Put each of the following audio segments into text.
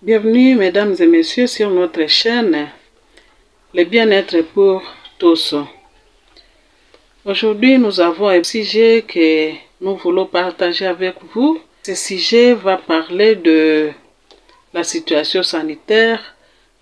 Bienvenue mesdames et messieurs sur notre chaîne Le bien-être pour tous. Aujourd'hui nous avons un sujet que nous voulons partager avec vous. Ce sujet va parler de la situation sanitaire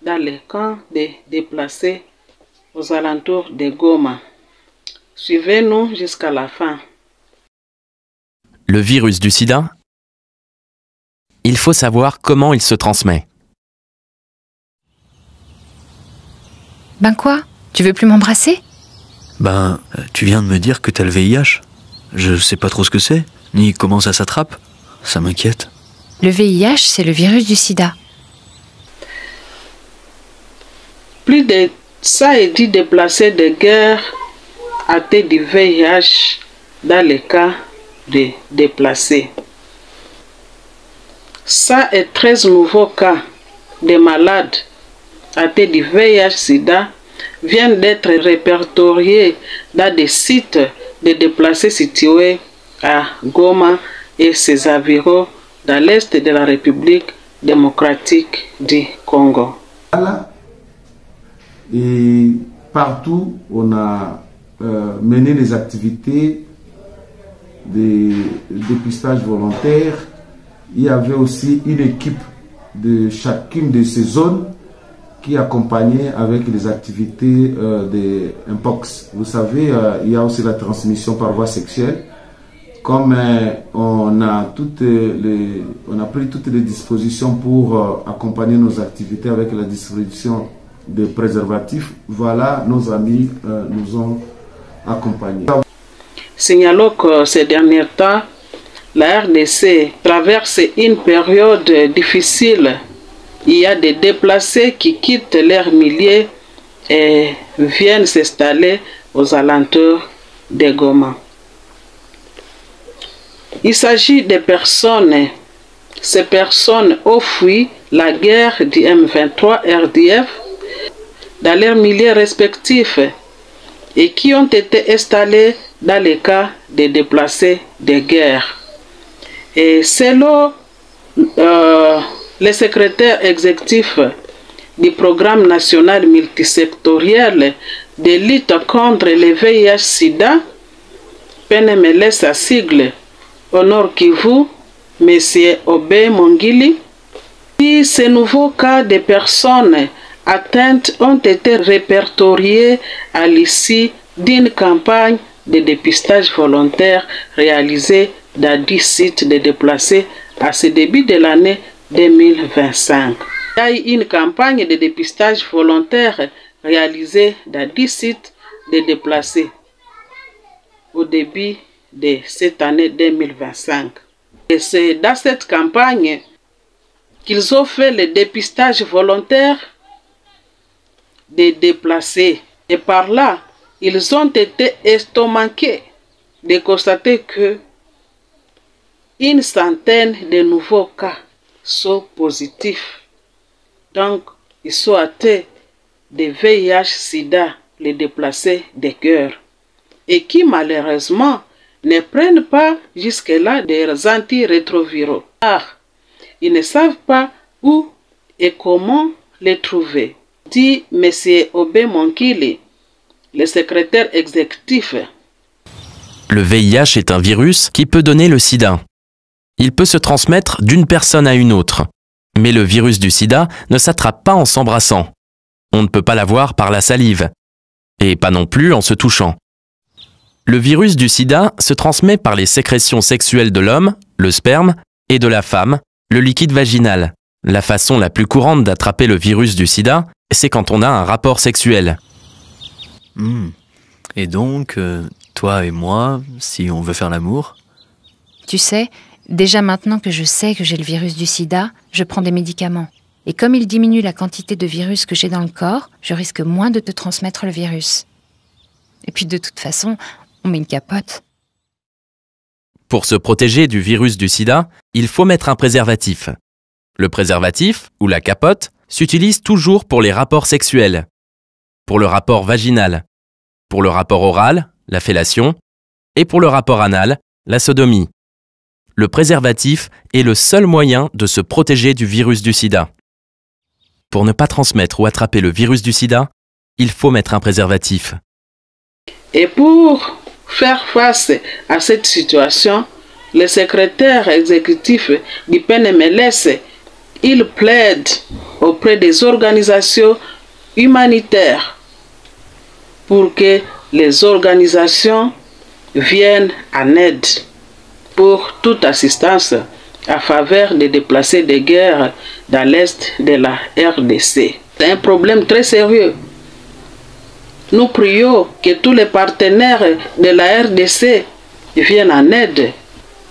dans les camps des déplacés aux alentours de Goma. Suivez-nous jusqu'à la fin. Le virus du sida, il faut savoir comment il se transmet. Ben quoi? Tu veux plus m'embrasser? Ben, tu viens de me dire que t'as le VIH. Je sais pas trop ce que c'est, ni comment ça s'attrape. Ça m'inquiète. Le VIH, c'est le virus du sida. Plus de 110 déplacés de guerre atteints du VIH dans les cas de déplacés. 113 nouveaux cas de malades atteints du VIH-Sida viennent d'être répertoriés dans des sites de déplacés situés à Goma et ses environs dans l'est de la République démocratique du Congo. Et partout, on a mené des activités de dépistage volontaire. Il y avait aussi une équipe de chacune de ces zones qui accompagnait avec les activités de Mpox. Vous savez, il y a aussi la transmission par voie sexuelle. Comme on a pris toutes les dispositions pour accompagner nos activités avec la distribution de préservatifs, voilà, nos amis nous ont accompagnés. Signalons que ces derniers temps, la RDC traverse une période difficile. Il y a des déplacés qui quittent leur milieu et viennent s'installer aux alentours de Goma. Il s'agit de personnes. Ces personnes ont fui la guerre du M23 RDF dans leurs milieux respectifs et qui ont été installés dans les cas de déplacés de guerre. Et selon le secrétaire exécutif du programme national multisectoriel de lutte contre le VIH-Sida, PNMLS à sigle, au Nord Kivu, M. Obey Mongili, puis ces nouveaux cas de personnes atteintes ont été répertoriés à l'issue d'une campagne de dépistage volontaire réalisée dans 10 sites de déplacés à ce début de l'année 2025. Il y a eu une campagne de dépistage volontaire réalisée dans 10 sites de déplacés au début de cette année 2025. Et c'est dans cette campagne qu'ils ont fait le dépistage volontaire des déplacés. Et par là, ils ont été estomaqués de constater que une centaine de nouveaux cas sont positifs. Donc, ils sont atteints de VIH-Sida, les déplacés de cœur, et qui malheureusement ne prennent pas jusque-là des antirétroviraux, car ils ne savent pas où et comment les trouver, dit M. Obey Mongili, le secrétaire exécutif. Le VIH est un virus qui peut donner le sida. Il peut se transmettre d'une personne à une autre. Mais le virus du sida ne s'attrape pas en s'embrassant. On ne peut pas l'avoir par la salive. Et pas non plus en se touchant. Le virus du sida se transmet par les sécrétions sexuelles de l'homme, le sperme, et de la femme, le liquide vaginal. La façon la plus courante d'attraper le virus du sida, c'est quand on a un rapport sexuel. Et donc, toi et moi, si on veut faire l'amour? Tu sais, déjà maintenant que je sais que j'ai le virus du sida, je prends des médicaments. Et comme il diminue la quantité de virus que j'ai dans le corps, je risque moins de te transmettre le virus. Et puis de toute façon, on met une capote. Pour se protéger du virus du sida, il faut mettre un préservatif. Le préservatif, ou la capote, s'utilise toujours pour les rapports sexuels, pour le rapport vaginal, pour le rapport oral, la fellation, et pour le rapport anal, la sodomie. Le préservatif est le seul moyen de se protéger du virus du sida. Pour ne pas transmettre ou attraper le virus du sida, il faut mettre un préservatif. Et pour faire face à cette situation, le secrétaire exécutif du PNMLS, il plaide auprès des organisations humanitaires pour que les organisations viennent en aide pour toute assistance à faveur des déplacés de guerre dans l'est de la RDC. C'est un problème très sérieux. Nous prions que tous les partenaires de la RDC viennent en aide.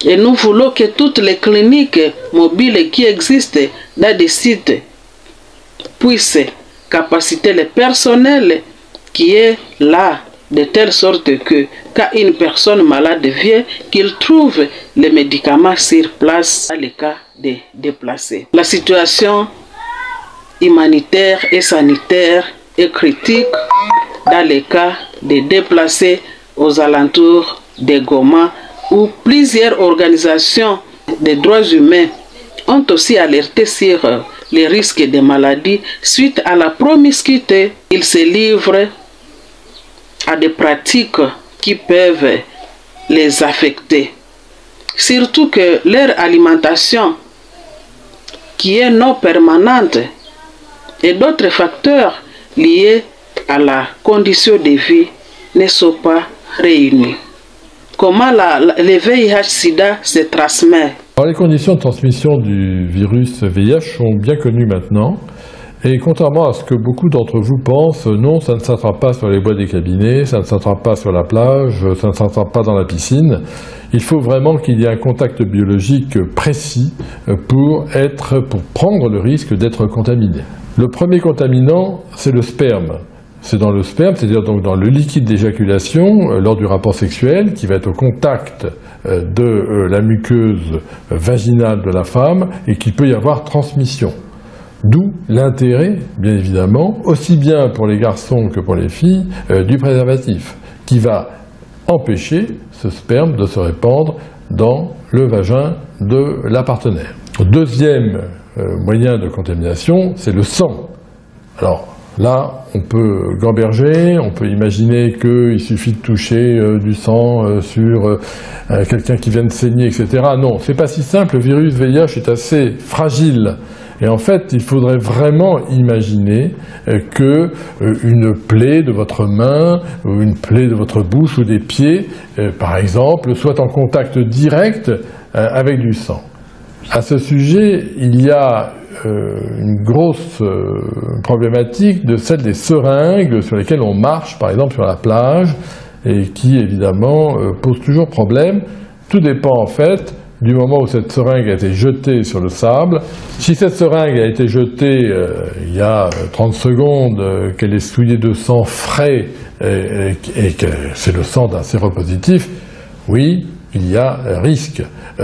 Et nous voulons que toutes les cliniques mobiles qui existent dans des sites puissent capaciter le personnel qui est là, de telle sorte que quand une personne malade vient, qu'il trouve les médicaments sur place dans le cas des déplacés. La situation humanitaire et sanitaire est critique dans le cas des déplacés aux alentours de Goma, où plusieurs organisations des droits humains ont aussi alerté sur les risques de maladies suite à la promiscuité. Ils se livrent à des pratiques qui peuvent les affecter. Surtout que leur alimentation, qui est non permanente, et d'autres facteurs liés à la condition de vie ne sont pas réunis. Comment le VIH-Sida se transmet? Alors, les conditions de transmission du virus VIH sont bien connues maintenant. Et contrairement à ce que beaucoup d'entre vous pensent, non, ça ne s'attrape pas sur les bois des cabinets, ça ne s'attrape pas sur la plage, ça ne s'attrape pas dans la piscine. Il faut vraiment qu'il y ait un contact biologique précis pour prendre le risque d'être contaminé. Le premier contaminant, c'est le sperme. C'est dans le sperme, c'est-à-dire donc dans le liquide d'éjaculation lors du rapport sexuel qui va être au contact de la muqueuse vaginale de la femme et qu'il peut y avoir transmission. D'où l'intérêt, bien évidemment, aussi bien pour les garçons que pour les filles, du préservatif, qui va empêcher ce sperme de se répandre dans le vagin de la partenaire. Deuxième moyen de contamination, c'est le sang. Alors là, on peut gamberger, on peut imaginer qu'il suffit de toucher du sang sur quelqu'un qui vient de saigner, etc. Non, c'est pas si simple, le virus VIH est assez fragile. Et en fait, il faudrait vraiment imaginer que une plaie de votre main, ou une plaie de votre bouche ou des pieds, par exemple, soit en contact direct avec du sang. À ce sujet, il y a une grosse problématique de celle des seringues sur lesquelles on marche, par exemple sur la plage, et qui évidemment pose toujours problème. Tout dépend en fait du moment où cette seringue a été jetée sur le sable. Si cette seringue a été jetée il y a 30 secondes, qu'elle est souillée de sang frais et que c'est le sang d'un séropositif, oui, il y a risque.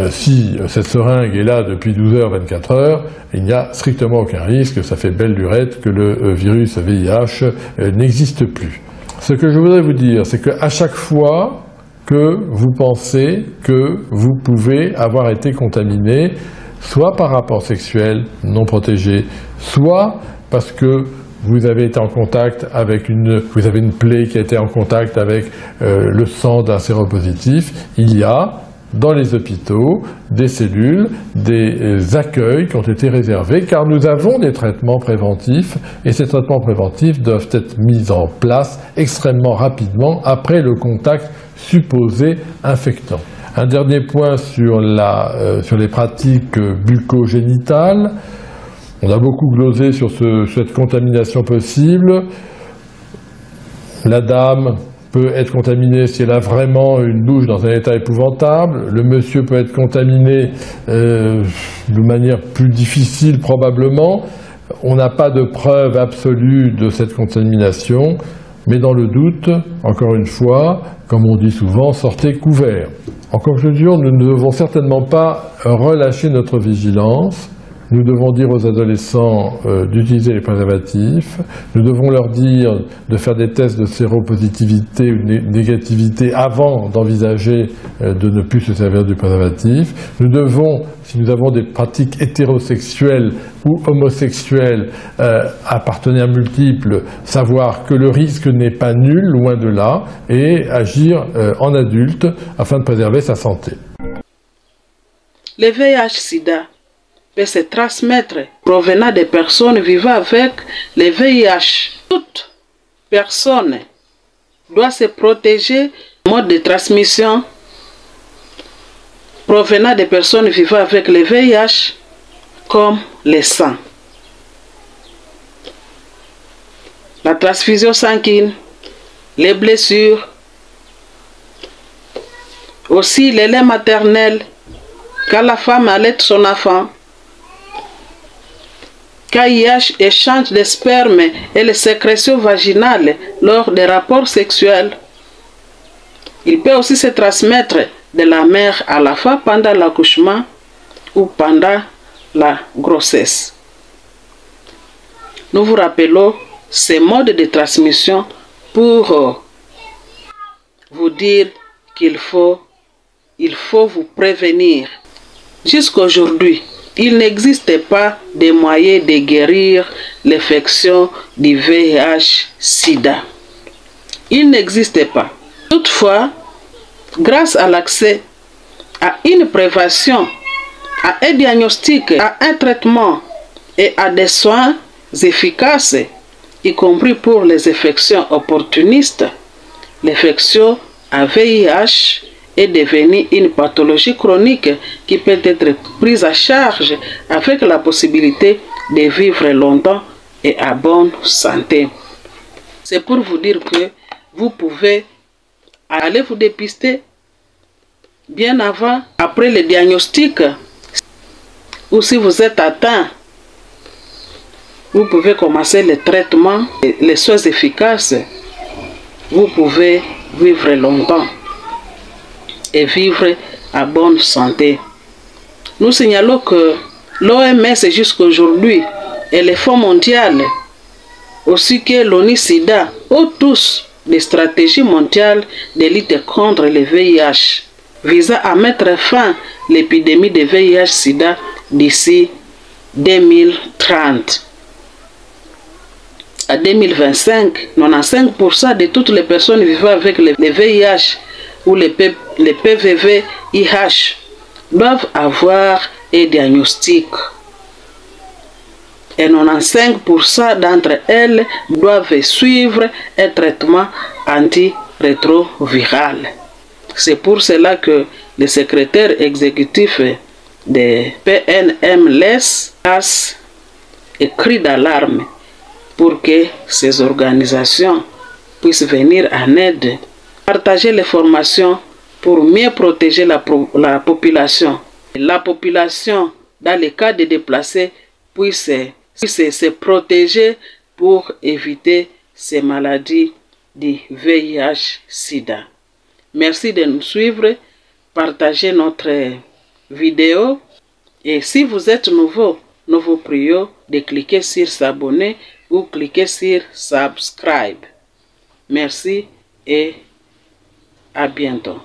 Si cette seringue est là depuis 12 heures, 24 heures, il n'y a strictement aucun risque, ça fait belle lurette que le virus VIH n'existe plus. Ce que je voudrais vous dire, c'est qu'à chaque fois que vous pensez que vous pouvez avoir été contaminé, soit par rapport sexuel non protégé, soit parce que vous avez été en contact avec vous avez une plaie qui a été en contact avec le sang d'un séropositif, il y a dans les hôpitaux des cellules, des accueils qui ont été réservés, car nous avons des traitements préventifs, et ces traitements préventifs doivent être mis en place extrêmement rapidement après le contact supposé infectant. Un dernier point sur les pratiques bucco-génitales. On a beaucoup glosé sur cette contamination possible. La dame peut être contaminée si elle a vraiment une bouche dans un état épouvantable. Le monsieur peut être contaminé de manière plus difficile probablement. On n'a pas de preuve absolue de cette contamination, mais dans le doute, encore une fois, comme on dit souvent, sortez couverts. En conclusion, nous ne devons certainement pas relâcher notre vigilance. Nous devons dire aux adolescents d'utiliser les préservatifs. Nous devons leur dire de faire des tests de séropositivité ou de négativité avant d'envisager de ne plus se servir du préservatif. Nous devons, si nous avons des pratiques hétérosexuelles ou homosexuelles à partenaires multiples, savoir que le risque n'est pas nul, loin de là, et agir en adulte afin de préserver sa santé. Le VIH-Sida peut se transmettre provenant des personnes vivant avec le VIH. Toute personne doit se protéger du mode de transmission provenant des personnes vivant avec le VIH, comme le sang, la transfusion sanguine, les blessures, aussi le lait maternel, quand la femme allaite son enfant, KIH échange de sperme et les sécrétions vaginales lors des rapports sexuels. Il peut aussi se transmettre de la mère à la femme pendant l'accouchement ou pendant la grossesse. Nous vous rappelons ces modes de transmission pour vous dire qu'il faut vous prévenir. Jusqu'aujourd'hui, il n'existe pas de moyens de guérir l'infection du VIH-Sida. Il n'existe pas. Toutefois, grâce à l'accès à une prévention, à un diagnostic, à un traitement et à des soins efficaces, y compris pour les infections opportunistes, l'infection à VIH est devenue une pathologie chronique qui peut être prise à charge avec la possibilité de vivre longtemps et à bonne santé. C'est pour vous dire que vous pouvez aller vous dépister bien avant, après le diagnostic, ou si vous êtes atteint, vous pouvez commencer le traitement et les soins efficaces. Vous pouvez vivre longtemps et vivre à bonne santé. Nous signalons que l'OMS jusqu'à aujourd'hui et les Fonds mondiaux, aussi que l'ONU-SIDA, ont tous des stratégies mondiales de lutte contre le VIH, visant à mettre fin à l'épidémie de VIH-Sida d'ici 2030. À 2025, 95% de toutes les personnes vivant avec le VIH ou le PVV-IH doivent avoir un diagnostic. Et 95% d'entre elles doivent suivre un traitement antirétroviral. C'est pour cela que le secrétaire exécutif de PNMLS passe un cri d'alarme pour que ces organisations puissent venir en aide, partager les formations pour mieux protéger la population. La population, dans les cas de déplacés, puisse se protéger pour éviter ces maladies du VIH-Sida. Merci de nous suivre, partagez notre vidéo et si vous êtes nouveau, nous vous prions de cliquer sur s'abonner ou cliquer sur subscribe. Merci et à bientôt.